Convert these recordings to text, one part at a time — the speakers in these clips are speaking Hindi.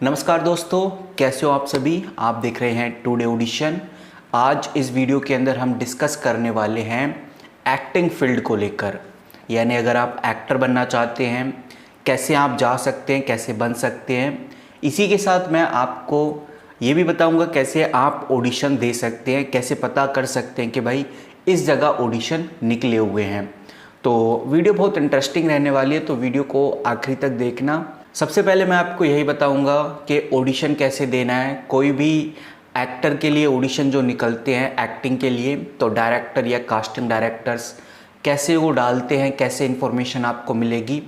नमस्कार दोस्तों, कैसे हो आप सभी। आप देख रहे हैं टुडे ऑडिशन। आज इस वीडियो के अंदर हम डिस्कस करने वाले हैं एक्टिंग फील्ड को लेकर, यानी अगर आप एक्टर बनना चाहते हैं कैसे आप जा सकते हैं, कैसे बन सकते हैं। इसी के साथ मैं आपको ये भी बताऊंगा कैसे आप ऑडिशन दे सकते हैं, कैसे पता कर सकते हैं कि भाई इस जगह ऑडिशन निकले हुए हैं। तो वीडियो बहुत इंटरेस्टिंग रहने वाली है, तो वीडियो को आखिरी तक देखना। सबसे पहले मैं आपको यही बताऊंगा कि ऑडिशन कैसे देना है। कोई भी एक्टर के लिए ऑडिशन जो निकलते हैं एक्टिंग के लिए, तो डायरेक्टर या कास्टिंग डायरेक्टर्स कैसे वो डालते हैं, कैसे इन्फॉर्मेशन आपको मिलेगी,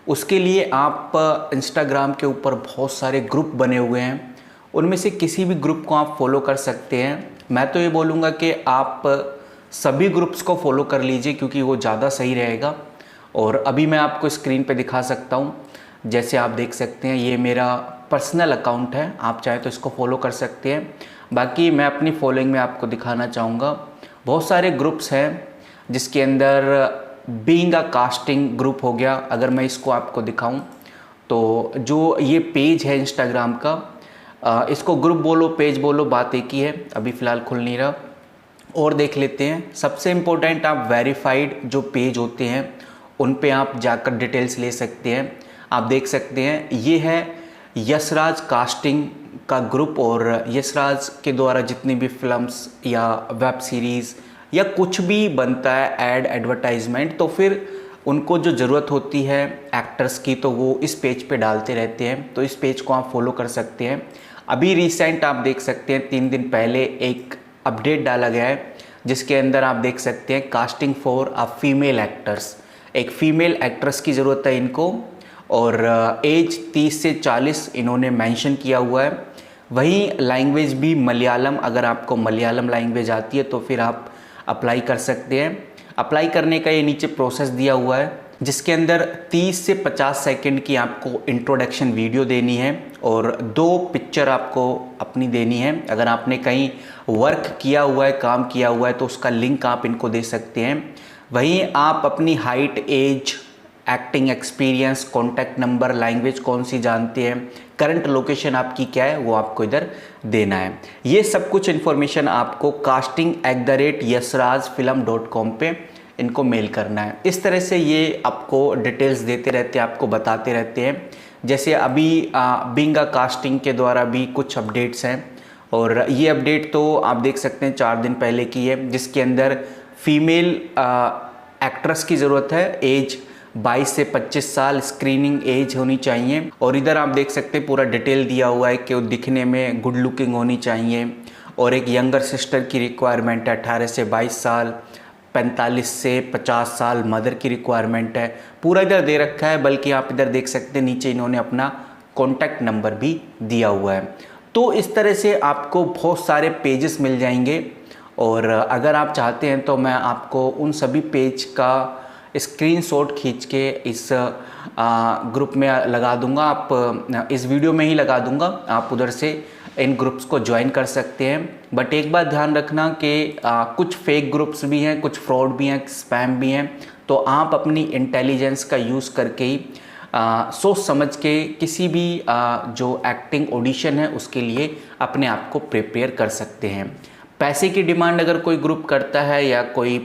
उसके लिए आप इंस्टाग्राम के ऊपर बहुत सारे ग्रुप बने हुए हैं, उनमें से किसी भी ग्रुप को आप फॉलो कर सकते हैं। मैं तो ये बोलूँगा कि आप सभी ग्रुप्स को फॉलो कर लीजिए क्योंकि वो ज़्यादा सही रहेगा। और अभी मैं आपको स्क्रीन पे दिखा सकता हूँ, जैसे आप देख सकते हैं ये मेरा पर्सनल अकाउंट है, आप चाहे तो इसको फॉलो कर सकते हैं। बाकी मैं अपनी फॉलोइंग में आपको दिखाना चाहूँगा बहुत सारे ग्रुप्स हैं, जिसके अंदर बीइंग अ कास्टिंग ग्रुप हो गया। अगर मैं इसको आपको दिखाऊं तो जो ये पेज है इंस्टाग्राम का, इसको ग्रुप बोलो पेज बोलो, बात एक ही है, अभी फ़िलहाल खुल नहीं रहा। और देख लेते हैं, सबसे इम्पोर्टेंट आप वेरीफाइड जो पेज होते हैं उन पे आप जाकर डिटेल्स ले सकते हैं। आप देख सकते हैं ये है यशराज कास्टिंग का ग्रुप, और यशराज के द्वारा जितनी भी फिल्म्स या वेब सीरीज़ या कुछ भी बनता है ऐड एडवर्टाइजमेंट, तो फिर उनको जो ज़रूरत होती है एक्टर्स की तो वो इस पेज पे डालते रहते हैं। तो इस पेज को आप फॉलो कर सकते हैं। अभी रिसेंट आप देख सकते हैं 3 दिन पहले एक अपडेट डाला गया है, जिसके अंदर आप देख सकते हैं casting for a female actors. एक फ़ीमेल एक्ट्रेस की ज़रूरत है इनको, और एज 30 से 40 इन्होंने मेंशन किया हुआ है। वहीं लैंग्वेज भी मलयालम, अगर आपको मलयालम लैंग्वेज आती है तो फिर आप अप्लाई कर सकते हैं। अप्लाई करने का ये नीचे प्रोसेस दिया हुआ है, जिसके अंदर 30 से 50 सेकंड की आपको इंट्रोडक्शन वीडियो देनी है और 2 पिक्चर आपको अपनी देनी है। अगर आपने कहीं वर्क किया हुआ है, काम किया हुआ है, तो उसका लिंक आप इनको दे सकते हैं। वहीं आप अपनी height, age, acting experience, contact number, language कौन सी जानते हैं, करंट लोकेशन आपकी क्या है, वो आपको इधर देना है। ये सब कुछ इन्फॉर्मेशन आपको casting@yasrajfilm.com पे इनको मेल करना है। इस तरह से ये आपको डिटेल्स देते रहते हैं, आपको बताते रहते हैं। जैसे अभी बीइंग अ कास्टिंग के द्वारा भी कुछ अपडेट्स हैं, और ये अपडेट तो आप देख सकते हैं 4 दिन पहले की है, जिसके अंदर फीमेल एक्ट्रेस की ज़रूरत है। एज 22 से 25 साल स्क्रीनिंग एज होनी चाहिए। और इधर आप देख सकते हैं पूरा डिटेल दिया हुआ है कि वो दिखने में गुड लुकिंग होनी चाहिए। और एक यंगर सिस्टर की रिक्वायरमेंट है, 18 से 22 साल, 45 से 50 साल मदर की रिक्वायरमेंट है। पूरा इधर दे रखा है, बल्कि आप इधर देख सकते हैं नीचे इन्होंने अपना कॉन्टैक्ट नंबर भी दिया हुआ है। तो इस तरह से आपको बहुत सारे पेजेस मिल जाएंगे, और अगर आप चाहते हैं तो मैं आपको उन सभी पेज का स्क्रीनशॉट खींच के इस ग्रुप में लगा दूंगा। आप इस वीडियो में ही लगा दूंगा, आप उधर से इन ग्रुप्स को ज्वाइन कर सकते हैं। बट एक बात ध्यान रखना कि कुछ फेक ग्रुप्स भी हैं, कुछ फ्रॉड भी हैं, स्पैम भी हैं। तो आप अपनी इंटेलिजेंस का यूज़ करके ही सोच समझ के किसी भी जो एक्टिंग ऑडिशन है उसके लिए अपने आप को प्रिपेयर कर सकते हैं। पैसे की डिमांड अगर कोई ग्रुप करता है, या कोई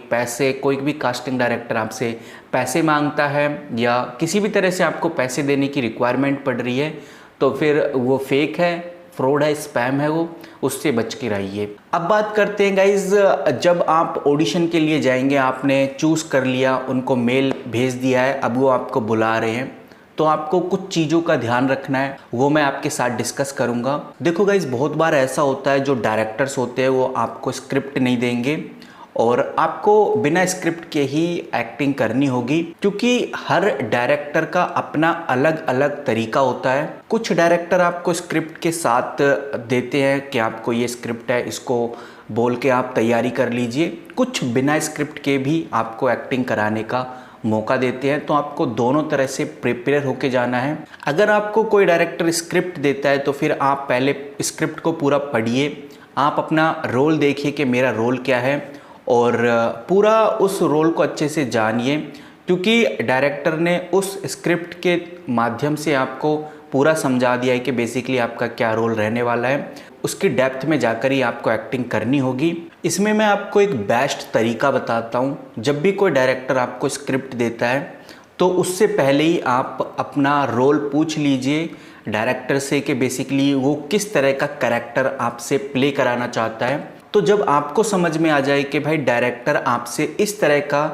भी कास्टिंग डायरेक्टर आपसे पैसे मांगता है, या किसी भी तरह से आपको पैसे देने की रिक्वायरमेंट पड़ रही है, तो फिर वो फेक है, फ्रॉड है, स्पैम है, वो उससे बच के रहिए। अब बात करते हैं गाइज, जब आप ऑडिशन के लिए जाएंगे, आपने चूज़ कर लिया, उनको मेल भेज दिया है, अब वो आपको बुला रहे हैं, तो आपको कुछ चीज़ों का ध्यान रखना है, वो मैं आपके साथ डिस्कस करूंगा। देखो गाइज, बहुत बार ऐसा होता है जो डायरेक्टर्स होते हैं वो आपको स्क्रिप्ट नहीं देंगे, और आपको बिना स्क्रिप्ट के ही एक्टिंग करनी होगी, क्योंकि हर डायरेक्टर का अपना अलग अलग तरीका होता है। कुछ डायरेक्टर आपको स्क्रिप्ट के साथ देते हैं कि आपको ये स्क्रिप्ट है, इसको बोल के आप तैयारी कर लीजिए। कुछ बिना स्क्रिप्ट के भी आपको एक्टिंग कराने का मौका देते हैं, तो आपको दोनों तरह से प्रिपेयर होके जाना है। अगर आपको कोई डायरेक्टर स्क्रिप्ट देता है तो फिर आप पहले स्क्रिप्ट को पूरा पढ़िए, आप अपना रोल देखिए कि मेरा रोल क्या है, और पूरा उस रोल को अच्छे से जानिए, क्योंकि डायरेक्टर ने उस स्क्रिप्ट के माध्यम से आपको पूरा समझा दिया है कि बेसिकली आपका क्या रोल रहने वाला है, उसकी डेप्थ में जाकर ही आपको एक्टिंग करनी होगी। इसमें मैं आपको एक बेस्ट तरीका बताता हूँ। जब भी कोई डायरेक्टर आपको स्क्रिप्ट देता है तो उससे पहले ही आप अपना रोल पूछ लीजिए डायरेक्टर से कि बेसिकली वो किस तरह का कैरेक्टर आपसे प्ले कराना चाहता है। तो जब आपको समझ में आ जाए कि भाई डायरेक्टर आपसे इस तरह का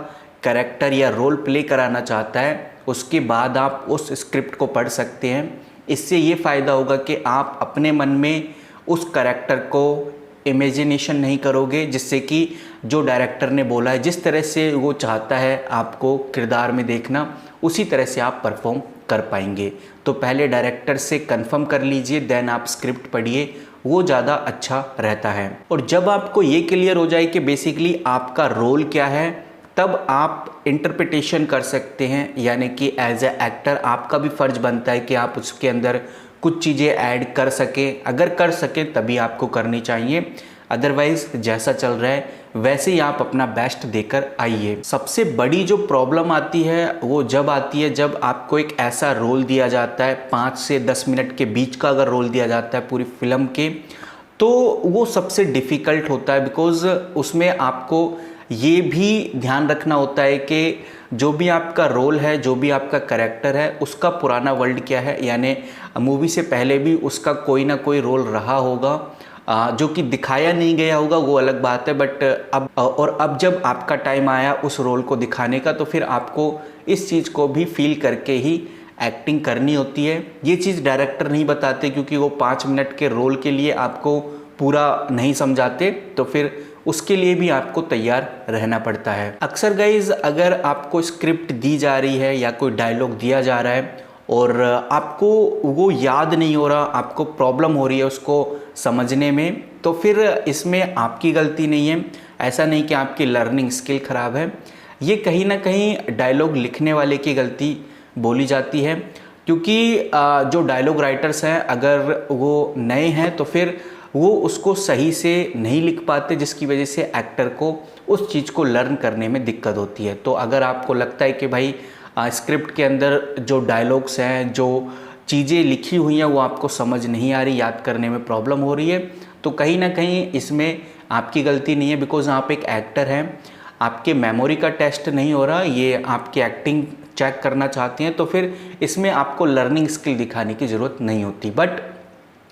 कैरेक्टर या रोल प्ले कराना चाहता है, उसके बाद आप उस स्क्रिप्ट को पढ़ सकते हैं। इससे ये फ़ायदा होगा कि आप अपने मन में उस कैरेक्टर को इमेजिनेशन नहीं करोगे, जिससे कि जो डायरेक्टर ने बोला है, जिस तरह से वो चाहता है आपको किरदार में देखना, उसी तरह से आप परफॉर्म कर पाएंगे। तो पहले डायरेक्टर से कंफर्म कर लीजिए, देन आप स्क्रिप्ट पढ़िए, वो ज़्यादा अच्छा रहता है। और जब आपको ये क्लियर हो जाए कि बेसिकली आपका रोल क्या है, तब आप इंटरप्रिटेशन कर सकते हैं। यानी कि एज ए एक्टर आपका भी फ़र्ज़ बनता है कि आप उसके अंदर कुछ चीज़ें ऐड कर सकें। अगर कर सकें तभी आपको करनी चाहिए, अदरवाइज़ जैसा चल रहा है वैसे ही आप अपना बेस्ट देकर आइए। सबसे बड़ी जो प्रॉब्लम आती है वो जब आती है जब आपको एक ऐसा रोल दिया जाता है, 5 से 10 मिनट के बीच का अगर रोल दिया जाता है पूरी फिल्म के, तो वो सबसे डिफ़िकल्ट होता है। बिकॉज़ उसमें आपको ये भी ध्यान रखना होता है कि जो भी आपका रोल है, जो भी आपका कैरेक्टर है, उसका पुराना वर्ल्ड क्या है। यानी मूवी से पहले भी उसका कोई ना कोई रोल रहा होगा, जो कि दिखाया नहीं गया होगा, वो अलग बात है। बट अब जब आपका टाइम आया उस रोल को दिखाने का, तो फिर आपको इस चीज़ को भी फील करके ही एक्टिंग करनी होती है। ये चीज़ डायरेक्टर नहीं बताते, क्योंकि वो 5 मिनट के रोल के लिए आपको पूरा नहीं समझाते, तो फिर उसके लिए भी आपको तैयार रहना पड़ता है। अक्सर गाइज, अगर आपको स्क्रिप्ट दी जा रही है या कोई डायलॉग दिया जा रहा है और आपको वो याद नहीं हो रहा, आपको प्रॉब्लम हो रही है उसको समझने में, तो फिर इसमें आपकी गलती नहीं है। ऐसा नहीं कि आपकी लर्निंग स्किल ख़राब है, ये कहीं ना कहीं डायलॉग लिखने वाले की गलती बोली जाती है। क्योंकि जो डायलॉग राइटर्स हैं, अगर वो नए हैं तो फिर वो उसको सही से नहीं लिख पाते, जिसकी वजह से एक्टर को उस चीज़ को लर्न करने में दिक्कत होती है। तो अगर आपको लगता है कि भाई स्क्रिप्ट के अंदर जो डायलॉग्स हैं, जो चीज़ें लिखी हुई हैं, वो आपको समझ नहीं आ रही, याद करने में प्रॉब्लम हो रही है, तो कहीं ना कहीं इसमें आपकी गलती नहीं है। बिकॉज़ आप एक एक्टर हैं, आपके मेमोरी का टेस्ट नहीं हो रहा, ये आपकी एक्टिंग चेक करना चाहती हैं, तो फिर इसमें आपको लर्निंग स्किल दिखाने की ज़रूरत नहीं होती। बट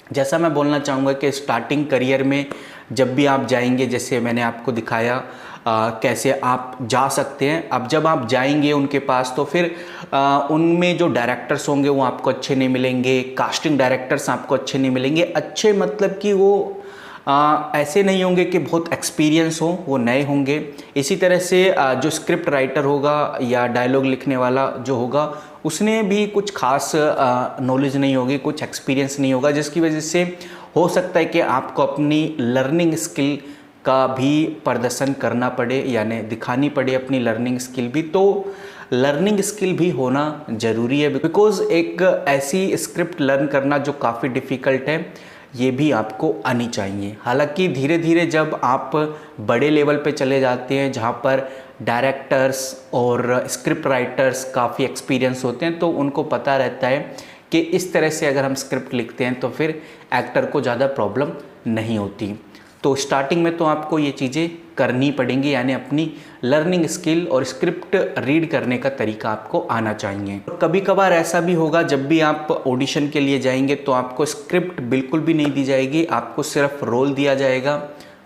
जैसा मैं बोलना चाहूँगा कि स्टार्टिंग करियर में जब भी आप जाएंगे, जैसे मैंने आपको दिखाया कैसे आप जा सकते हैं। अब जब आप जाएंगे उनके पास, तो फिर उनमें जो डायरेक्टर्स होंगे वो आपको अच्छे नहीं मिलेंगे, कास्टिंग डायरेक्टर्स आपको अच्छे नहीं मिलेंगे। अच्छे मतलब कि वो ऐसे नहीं होंगे कि बहुत एक्सपीरियंस हो, वो नए होंगे। इसी तरह से जो स्क्रिप्ट राइटर होगा या डायलॉग लिखने वाला जो होगा, उसने भी कुछ खास नॉलेज नहीं होगी, कुछ एक्सपीरियंस नहीं होगा, जिसकी वजह से हो सकता है कि आपको अपनी लर्निंग स्किल का भी प्रदर्शन करना पड़े, यानी दिखानी पड़े अपनी लर्निंग स्किल भी। तो लर्निंग स्किल भी होना ज़रूरी है, बिकॉज़ एक ऐसी स्क्रिप्ट लर्न करना जो काफ़ी डिफ़िकल्ट है, ये भी आपको आनी चाहिए। हालांकि धीरे धीरे जब आप बड़े लेवल पे चले जाते हैं, जहाँ पर डायरेक्टर्स और स्क्रिप्ट राइटर्स काफ़ी एक्सपीरियंस होते हैं, तो उनको पता रहता है कि इस तरह से अगर हम स्क्रिप्ट लिखते हैं तो फिर एक्टर को ज़्यादा प्रॉब्लम नहीं होती। तो स्टार्टिंग में तो आपको ये चीज़ें करनी पड़ेंगी, यानी अपनी लर्निंग स्किल और स्क्रिप्ट रीड करने का तरीका आपको आना चाहिए। कभी कभार ऐसा भी होगा, जब भी आप ऑडिशन के लिए जाएंगे तो आपको स्क्रिप्ट बिल्कुल भी नहीं दी जाएगी, आपको सिर्फ रोल दिया जाएगा,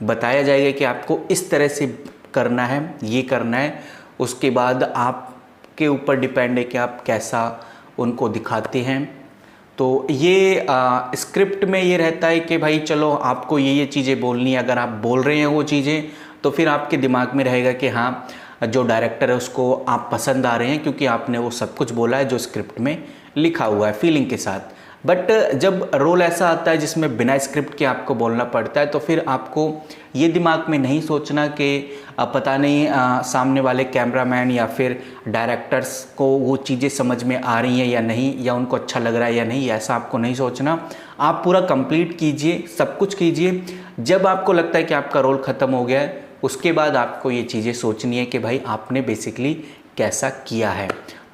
बताया जाएगा कि आपको इस तरह से करना है, ये करना है। उसके बाद आपके ऊपर डिपेंड है कि आप कैसा उनको दिखाते हैं। तो ये स्क्रिप्ट में ये रहता है कि भाई चलो आपको ये चीज़ें बोलनी है, अगर आप बोल रहे हैं वो चीज़ें, तो फिर आपके दिमाग में रहेगा कि हाँ, जो डायरेक्टर है उसको आप पसंद आ रहे हैं, क्योंकि आपने वो सब कुछ बोला है जो स्क्रिप्ट में लिखा हुआ है फीलिंग के साथ। बट जब रोल ऐसा आता है जिसमें बिना स्क्रिप्ट के आपको बोलना पड़ता है, तो फिर आपको ये दिमाग में नहीं सोचना कि पता नहीं सामने वाले कैमरामैन या फिर डायरेक्टर्स को वो चीज़ें समझ में आ रही हैं या नहीं, या उनको अच्छा लग रहा है या नहीं, ऐसा आपको नहीं सोचना। आप पूरा कंप्लीट कीजिए, सब कुछ कीजिए। जब आपको लगता है कि आपका रोल ख़त्म हो गया है, उसके बाद आपको ये चीज़ें सोचनी है कि भाई आपने बेसिकली कैसा किया है।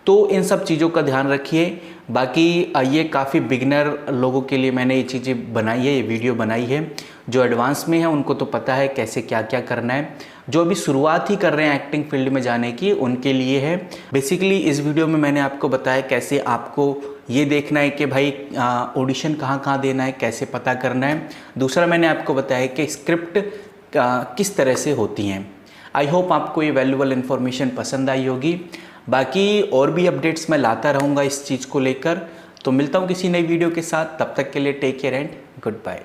तो इन सब चीज़ों का ध्यान रखिए। बाकी ये काफ़ी बिगनर लोगों के लिए मैंने ये चीज़ें बनाई है, ये वीडियो बनाई है। जो एडवांस में है उनको तो पता है कैसे क्या क्या करना है, जो अभी शुरुआत ही कर रहे हैं एक्टिंग फील्ड में जाने की उनके लिए है। बेसिकली इस वीडियो में मैंने आपको बताया कैसे आपको ये देखना है कि भाई ऑडिशन कहाँ देना है, कैसे पता करना है। दूसरा मैंने आपको बताया कि स्क्रिप्ट किस तरह से होती हैं। आई होप आपको ये वैल्यूबल इन्फॉर्मेशन पसंद आई होगी। बाकी और भी अपडेट्स मैं लाता रहूँगा इस चीज़ को लेकर। तो मिलता हूँ किसी नई वीडियो के साथ, तब तक के लिए take care and good bye.